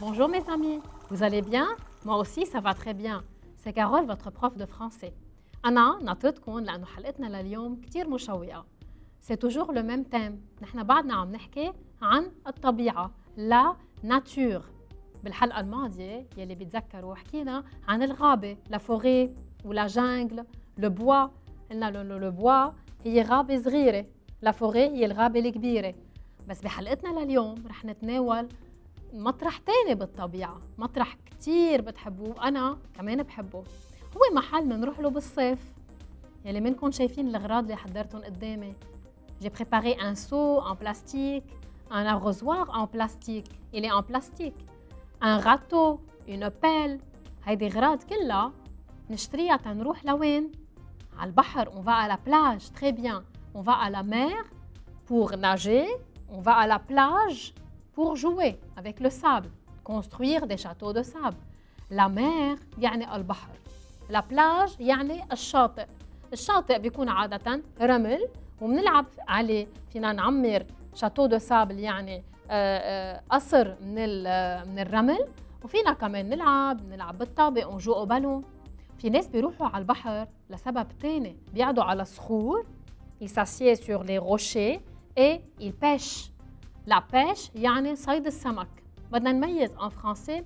Bonjour mes amis, vous allez bien? Moi aussi ça va très bien. C'est Carole, votre prof de français. أنا ناطرتكم لأنه حلقتنا لليوم كتير مشوقة. C'est toujours le même thème. نحن بعدنا عم نحكي عن الطبيعة، la nature. بالحلقة الماضية يلي بيتذكروا حكينا عن الغابة، la forêt ou la jungle, le bois. قلنا le bois هي غابة صغيرة، la forêt هي الغابة الكبيرة. بس بحلقتنا لليوم رح نتناول مطرح تاني بالطبيعة، مطرح كتير بتحبوه وأنا كمان بحبه. هو محل منروح له بالصيف. يلي منكم شايفين الأغراض اللي حضرتهم قدامي. J'ai préparé un seau en plastique, un arrosoir en plastique, il est en plastique, un râteau, une pelle. هيدي أغراض كلها نشتريها تنروح لوين؟ على البحر. On va à la plage, très bien. On va à la mer pour nager, on va à la plage pour jouer avec le sable, construire des châteaux de sable. La mer يعني البحر. La plage يعني الشاطئ. الشاطئ بيكون عادة رمل وبنلعب عليه، فينا نعمر شاتو دو سابل يعني قصر من الرمل، وفينا كمان نلعب بالطابق ونجو au بالون. في ناس بيروحوا على البحر لسبب تاني، بيقعدوا على صخور، ils s'assiedent sur les rochers et ils pêchent. La pêche يعني صيد السمك. بدنا نميز en français،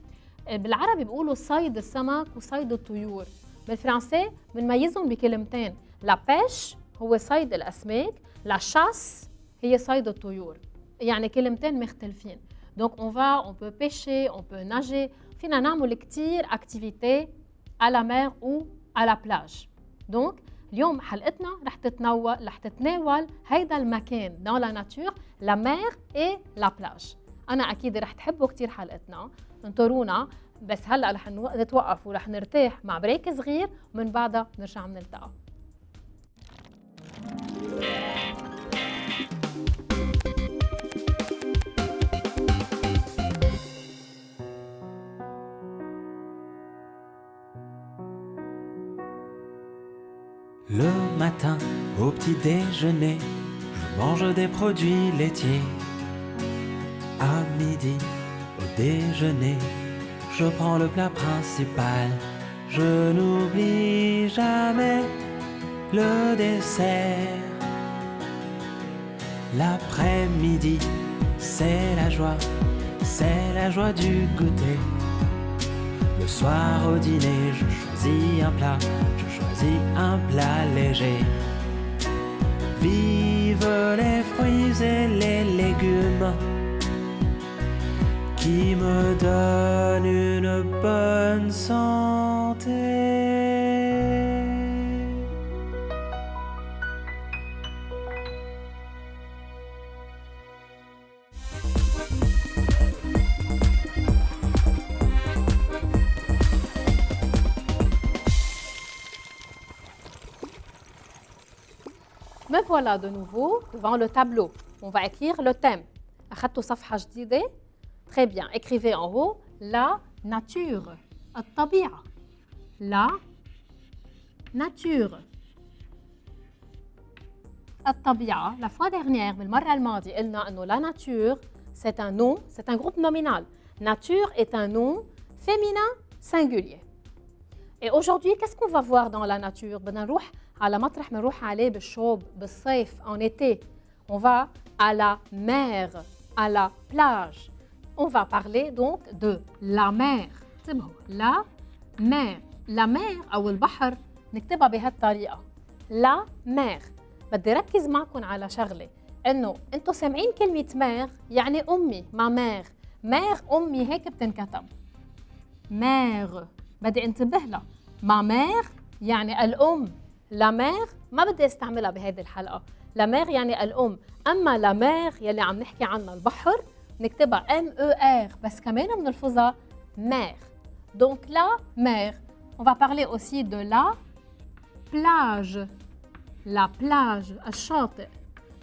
بالعربي بيقولوا صيد السمك وصيد الطيور، بالفرنسي بنميزهم بكلمتين. La pêche هو صيد الأسماك، la chasse هي صيد الطيور، يعني كلمتين مختلفين. Donc on peut pêcher, on peut nager، فينا نعمل كتير activités à la mer ou à la plage. Donc اليوم حلقتنا رح تتناول هيدا المكان dans la nature، la mer et la plage. أنا أكيد رح تحبوا كتير حلقتنا، انطرونا. بس هلأ رح نتوقف ورح نرتاح مع بريك صغير ومن بعدها نرجع نلتقى. Le matin, au petit déjeuner, je mange des produits laitiers. À midi, au déjeuner, je prends le plat principal. Je n'oublie jamais le dessert. L'après-midi, c'est la joie du goûter. Le soir au dîner, je choisis un plat léger. Vive les fruits et les légumes qui me donnent une bonne santé. Me voilà de nouveau devant le tableau. On va écrire le thème. أخذتوا صفحة جديدة؟ Très bien. Écrivez en haut la nature. الطبيعة. La nature. الطبيعة. La fois dernière, بالمرة الماضية قلنا إنه la nature c'est un nom, c'est un groupe nominal. Nature est un nom féminin singulier. Et aujourd'hui, qu'est-ce qu'on va voir dans la nature? بدنا نروح على مطرح بنروح عليه بالشوب بالصيف en été. On va à la mer, à la plage. On va parler donc de la mer. انتبهوا، la mer. La mer أو البحر نكتبها بهالطريقة. La mer. بدي ركز معكم على شغلة، إنه أنتوا سامعين كلمة mer يعني أمي، ما mère. mère أمي هيك بتنكتب. mère. بدي انتبه لها. ما mère يعني الأم. La mère ما بدي استعملها بهذه الحلقة. La mère يعني الأم. أما la mer يلي عم نحكي عنها البحر نكتبها M-E-R بس كمان بنلفظها mer. Donc la mer. On va parler aussi de la plage. La plage, الشاطئ.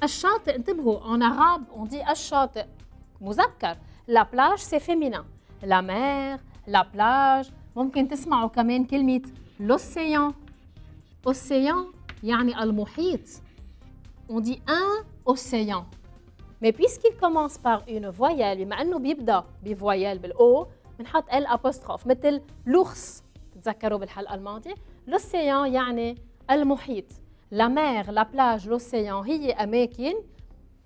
الشاطئ انتبهوا en arabe on dit الشاطئ مذكر. La plage c'est féminin. La mer, la plage. ممكن تسمعوا كمان كلمة l'océan. Océan يعني المحيط. On dit un océan. Mais puisqu'il commence par une voyelle, بما انه بيبدا بvoyelle بالاو بنحط ال apostrophe مثل l'ours تتذكروا بالحلقة الماضية. l'océan يعني المحيط. la mer, la plage, l'océan هي أماكن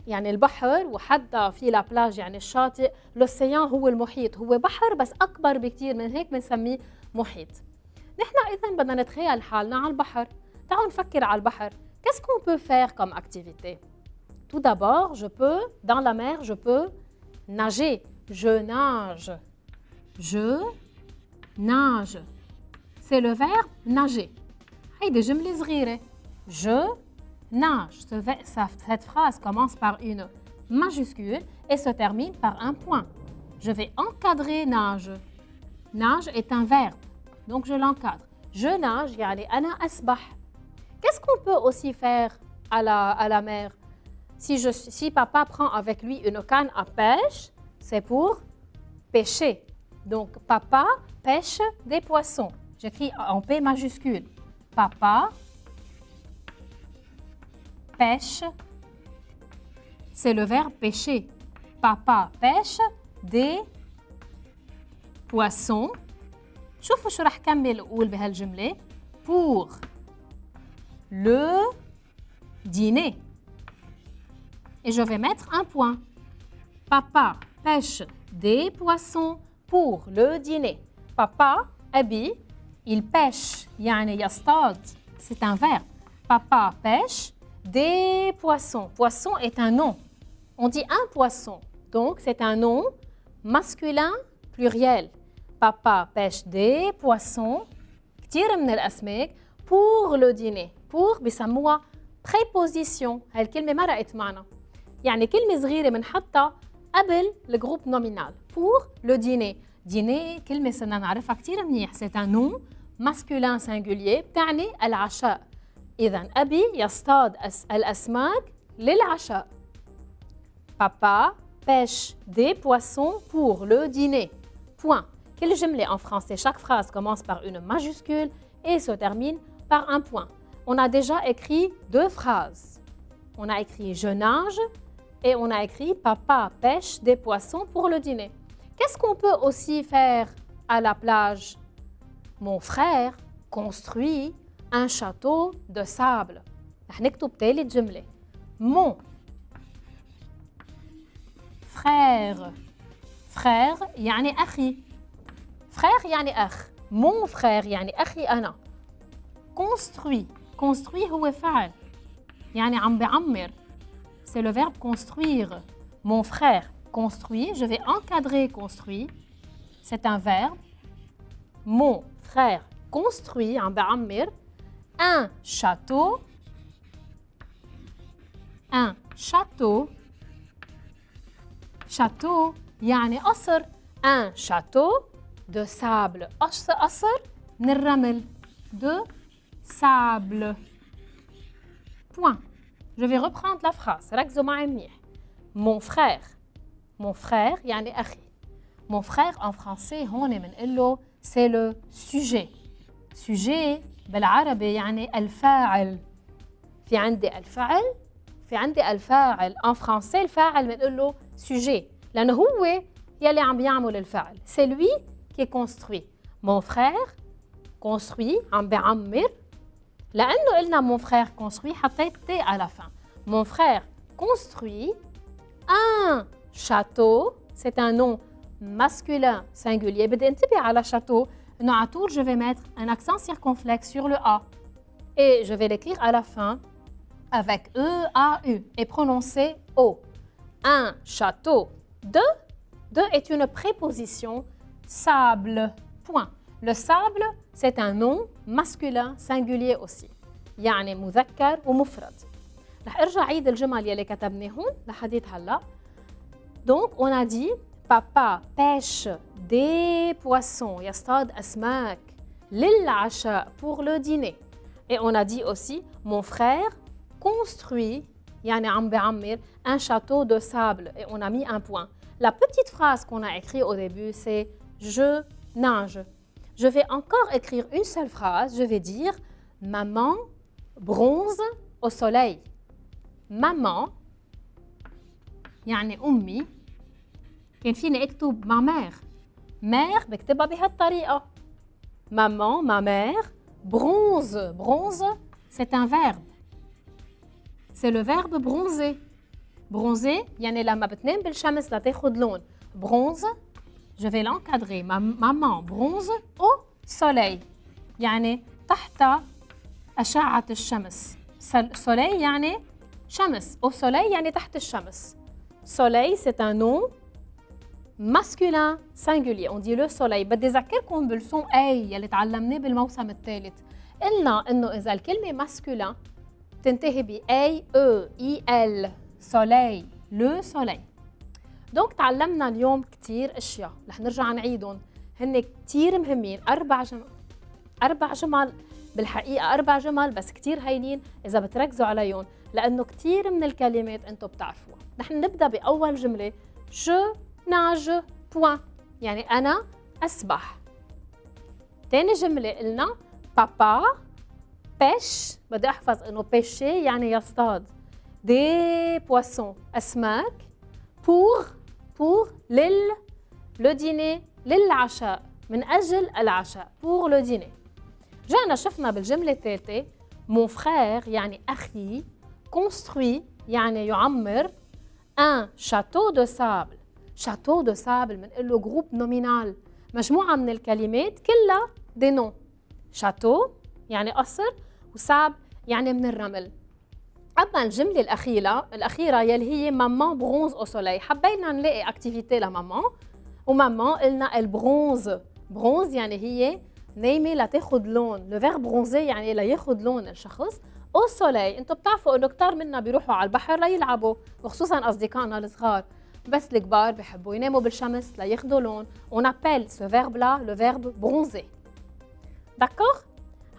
يعني البحر وحتى في لا بلاج يعني الشاطئ. l'océan هو المحيط، هو بحر بس أكبر بكتير من هيك بنسميه محيط. نحن إذن بدنا نتخيل حالنا على البحر. تعالوا نفكر على البحر. Qu'est-ce qu'on peut faire comme activité? Tout d'abord, je peux, dans la mer, je peux nager. Je nage. Je nage. C'est le verbe nager. هيدي جملة صغيرة. Je nage. Cette phrase commence par une majuscule et se termine par un point. Je vais encadrer nage. Nage est un verbe, donc je l'encadre. Je nage, يعني أنا أسبح. Qu'est-ce qu'on peut aussi faire à la mer? Si papa prend avec lui une canne à pêche, c'est pour pêcher. Donc, papa pêche des poissons. J'écris en P majuscule. Papa pêche, c'est le verbe pêcher. Papa pêche des poissons. شوفوا شو رح كمل أقول بهالجملة. Pour le dîner. Et je vais mettre un point. Papa pêche des poissons pour le dîner. Papa, أبي, il pêche, يعني يصطاد. C'est un verbe. Papa pêche des poissons. Poisson est un nom. On dit un poisson. Donc, c'est un nom masculin pluriel. Papa pêche des poissons. كتير من الأسماك pour le dîner. pour بسموها préposition. هاي الكلمة مرقت معنا. يعني كلمة صغيرة بنحطها قبل الجروب نومينال. pour le dîner. dîner كلمة صرنا نعرفها كتير منيح. c'est un nom masculin singulier بتعني العشاء. إذن أبي يصطاد الأسماك للعشاء. Papa pêche des poissons pour le dîner. Point. Quelle jumelle en français? Chaque phrase commence par une majuscule et se termine par un point. On a déjà écrit deux phrases. On a écrit « Je nage » et on a écrit « Papa pêche des poissons pour le dîner ». Qu'est-ce qu'on peut aussi faire à la plage? Mon frère construit un château de sable. رح نكتب تالي الجملة. Mon frère. frère يعني أخي. frère يعني أخ. Mon frère يعني أخي أنا. construit. construit هو فعل. يعني عم بعمر. C'est le verbe construire. Mon frère construit. Je vais encadrer construit. C'est un verbe. Mon frère construit عم بعمر un château. Un château. Château يعني قصر. Un château de sable. قصر من الرمل. De sable. Point. Je vais reprendre la phrase. ركزوا معي منيح. Mon frère. Mon frère يعني أخي. Mon frère en français هون بنقول له c'est le sujet. sujet بالعربي يعني الفاعل. في عندي الفعل. في عندي الفاعل. En français الفاعل بنقول له sujet. لأنه هو يلي عم بيعمل الفعل. C'est lui qui construit. Mon frère construit عم بعمر. لأنه قلنا mon frère construit حطيت T à la fin. Mon frère construit un château. C'est un nom masculin singulier. بدي انتبه على château. إنه à tour je vais mettre un accent circonflexe sur le A. Et je vais l'écrire à la fin avec E-A-U et prononcer O. Un château de est une préposition sable. Point. Le sable, c'est un nom masculin singulier aussi. يعني مذكر ومفرد. رح ارجع عيد الجمل يلي كتبناهم لحديت هلا. Donc on a dit papa pêche des poissons. يصطاد أسماك للعشاء pour le dîner. Et on a dit aussi mon frère construit يعني عم بعمر un château de sable. Et on a mis un point. La petite phrase qu'on a écrite au début, c'est je nage. Je vais encore écrire une seule phrase. Je vais dire maman bronze au soleil. Maman يعني أمي. كان فيني أكتب ma mère. mère بكتبها بهالطريقة. Maman, ma mère, bronze. Bronze, c'est un verbe. C'est le verbe bronzer. Bronzer, يعني لما بتنام بالشمس لتاخد لون. Bronze, je vais l'encadrer. Maman bronze au soleil. يعني تحت أشعة الشمس. Soleil يعني شمس. Au soleil يعني تحت الشمس. Soleil, c'est un nom masculin singulier. On dit le soleil. بدي أذكركم بالصون أي يلي تعلمناه بالموسم الثالث. قلنا إنه إذا الكلمة masculin تنتهي ب A, E, I, L. Soleil. Le soleil. دونك تعلمنا اليوم كتير أشياء. رح نرجع نعيدهم. هن كتير مهمين. 4 جمل بالحقيقة 4 جمل بس كتير هايلين إذا بتركزوا عليهم لأنه كتير من الكلمات أنتم بتعرفوها. نحن نبدأ بأول جملة Je nage point يعني أنا أسبح. تاني جملة قلنا Papa pêche بدي أحفظ إنه pêcher يعني يصطاد. Des poissons أسماك. Pour le dîner للعشاء من أجل العشاء. Pour le dîner. جانا شفنا بالجملة الثالثة mon frère يعني أخي construit يعني يعمر un château de sable. château de sable بنقول له جروب نومينال مجموعة من الكلمات كلها des noms. château يعني قصر وساب يعني من الرمل. أما الجملة الأخيرة يلي هي maman bronze au soleil حبينا نلاقي أكتيفيتي لمامان ومامان قلنا البرونز. برونز يعني هي نايمة لتاخد لون. لو فيرب برونزي يعني لياخد لون الشخص. او سوليل انتم بتعرفوا انه كتار منا بيروحوا على البحر ليلعبوا وخصوصا اصدقائنا الصغار بس الكبار بيحبوا يناموا بالشمس لياخدوا لون. On appelle ce verbe là le verbe bronzer. D'accord؟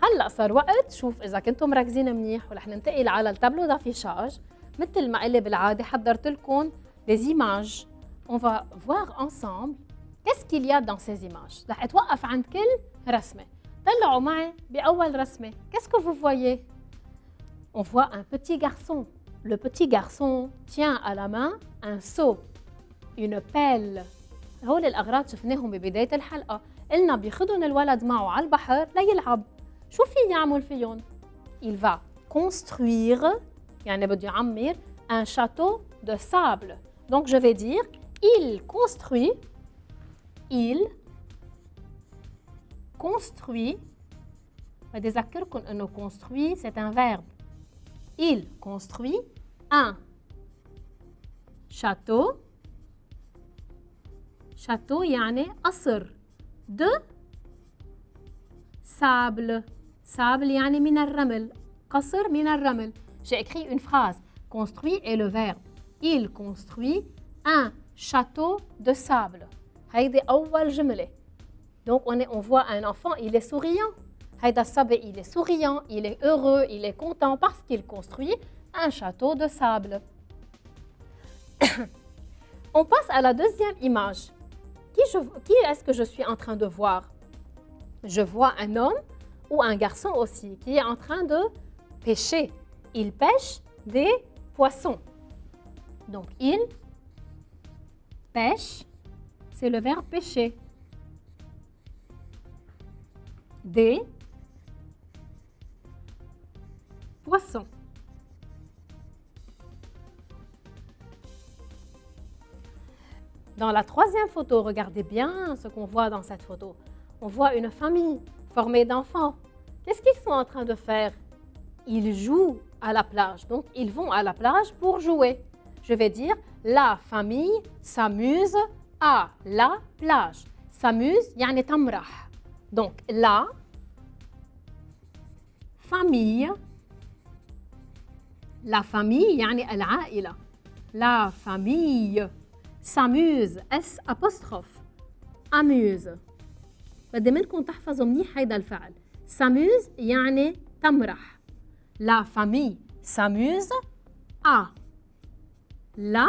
هلا صار وقت شوف اذا كنتم مركزين منيح ورح ننتقل على التابلو دافيشاج. مثل ما قلي بالعاده حضرت لكم les images. On va voir ensemble qu'est-ce qu'il y a dans ces images. رح اتوقف عند كل رسمه. طلعوا معي باول رسمه. Qu'est-ce que vous voyez? On voit un petit garçon. Le petit garçon tient à la main un seau, une pelle. هول الأغراض شفناهم ببداية الحلقة. قلنا بياخدهم الولد معه على البحر ليلعب. شو في يعمل فيهم؟ Il va construire يعني بده يعمر un château de sable. Donc je vais dire il construit بدي أذكركم إنه construit c'est un verbe. Il construit un château. Château يعني قصر. De sable. Sable يعني من الرمل. قصر من الرمل. J'ai écrit une phrase. Construit est le verbe. Il construit un château de sable. هيدي أول جملة. Donc on voit un enfant, il est souriant. هيدا الصبي il est souriant, il est heureux, il est content parce qu'il construit un château de sable. On passe à la deuxième image. Qui est-ce que je suis en train de voir? Je vois un homme ou un garçon aussi qui est en train de pêcher. Il pêche des poissons. Donc il pêche, c'est le verbe pêcher. Des poissons. Dans la troisième photo, regardez bien ce qu'on voit dans cette photo. On voit une famille formée d'enfants. Qu'est-ce qu'ils sont en train de faire? Ils jouent à la plage. Donc, ils vont à la plage pour jouer. Je vais dire, la famille s'amuse à la plage. S'amuse, يعني تمرح. Donc, la famille يعني العائلة. La famille s'amuse. S apostrophe. Amuse. بدي منكم تحفظوا منيح هيدا الفعل. S'amuse يعني تمرح. La famille s'amuse à la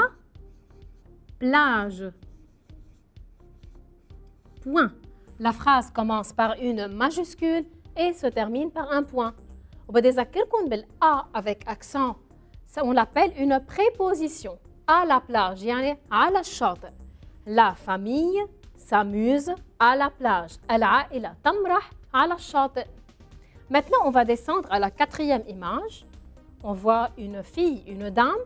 plage. Point. La phrase commence par une majuscule et se termine par un point. وبدي أذكركم بالA avec accent. Ça, on l'appelle une préposition. À la plage يعني على الشاطئ. La famille s'amuse à la plage. العائلة تمرح على الشاطئ. Maintenant, on va descendre à la quatrième image. On voit une fille, une dame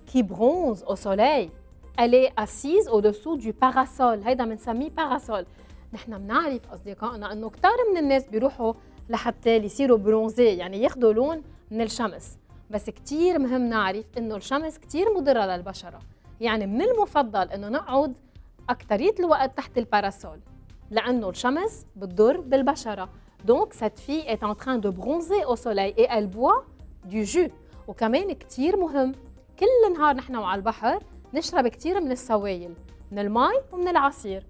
qui bronze au soleil. Elle est assise au-dessous du parasol. هيدا بنسميه parasol. نحن بنعرف أصدقائنا إنه كتار من الناس بيروحوا لحتى يصيروا برونزي، يعني ياخدوا لون من الشمس. بس كتير مهم نعرف إنه الشمس كتير مضرة للبشرة. يعني من المفضل إنه نقعد أكترية الوقت تحت الباراسول لأنه الشمس بتضر بالبشرة. Donc cette fille est en train de bronzer au soleil et elle boit du jus. وكمان كتير مهم كل نهار نحن وعلى البحر نشرب كتير من السوائل، من المي ومن العصير.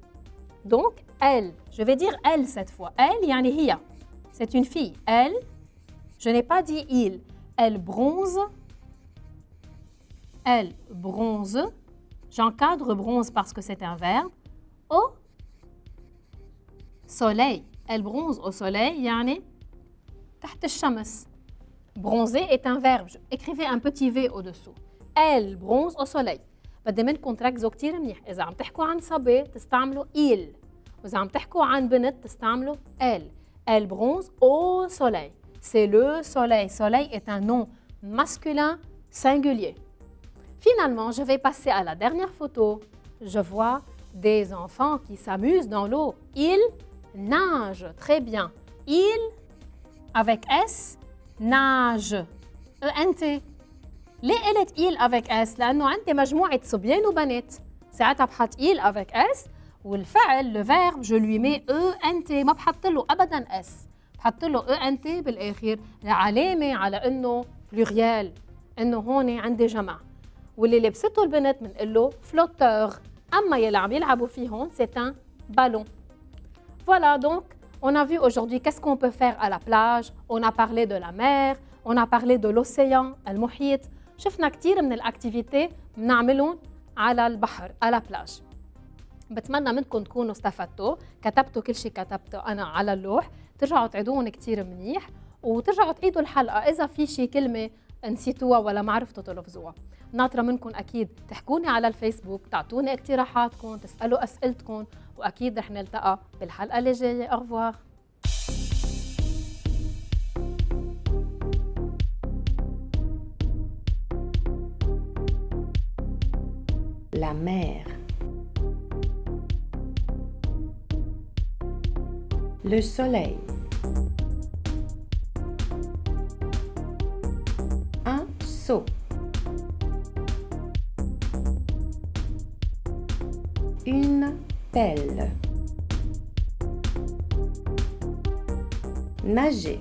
Donc elle, je vais dire elle cette fois. Elle يعني هي. C'est une fille. Elle, je n'ai pas dit il. Elle bronze. Elle bronze. J'encadre bronze parce que c'est un verbe. Au soleil. Elle bronze au soleil, يعني تحت الشمس. Bronzer est un verbe. Écrivez un petit V au-dessous. Elle bronze au soleil. بدي منكم تركزوا كتير منيح. إذا عم تحكوا عن صبي تستعملوا il. وإذا عم تحكوا عن بنت تستعملوا elle. Elle bronze au soleil. C'est le soleil. Soleil est un nom masculin singulier. Finalement, je vais passer à la dernière photo. Je vois des enfants qui s'amusent dans l'eau. Ils nagent. Très bien. Ils, avec S, nagent. ENT. ليه قلت il avec S؟ لأنه عندي مجموعة صبيان وبنات. ساعتها بحط il avec S والفعل le verbe je lui mets ENT. ما بحط له أبداً S. بحط له ENT بالآخر علامة على إنه pluriel. إنه هون عندي جمع. واللي لبسته البنت بنقول له flotteur. أما يلي عم يلعبوا فيه هون c'est un ballon. Voilà donc on a vu aujourd'hui qu'est-ce qu'on peut faire à la plage. On a parlé de la mer, on a parlé de l'océan, المحيط. شفنا كتير من الأكتيفيتي بنعملهم على البحر على la plage. بتمنى منكم تكونوا استفدتوا، كتبتوا كل شيء كتبته أنا على اللوح، ترجعوا تعيدوهم كتير منيح وترجعوا تعيدوا الحلقة إذا في شي كلمة نسيتوها ولا ما عرفتوا تلفظوها. ناطرة منكم أكيد تحكوني على الفيسبوك، تعطوني اقتراحاتكم، تسألوا أسئلتكم، وأكيد رح نلتقى بالحلقة اللي جاية. Au revoir. La mer. Le soleil. Un seau. Une pelle. Nager.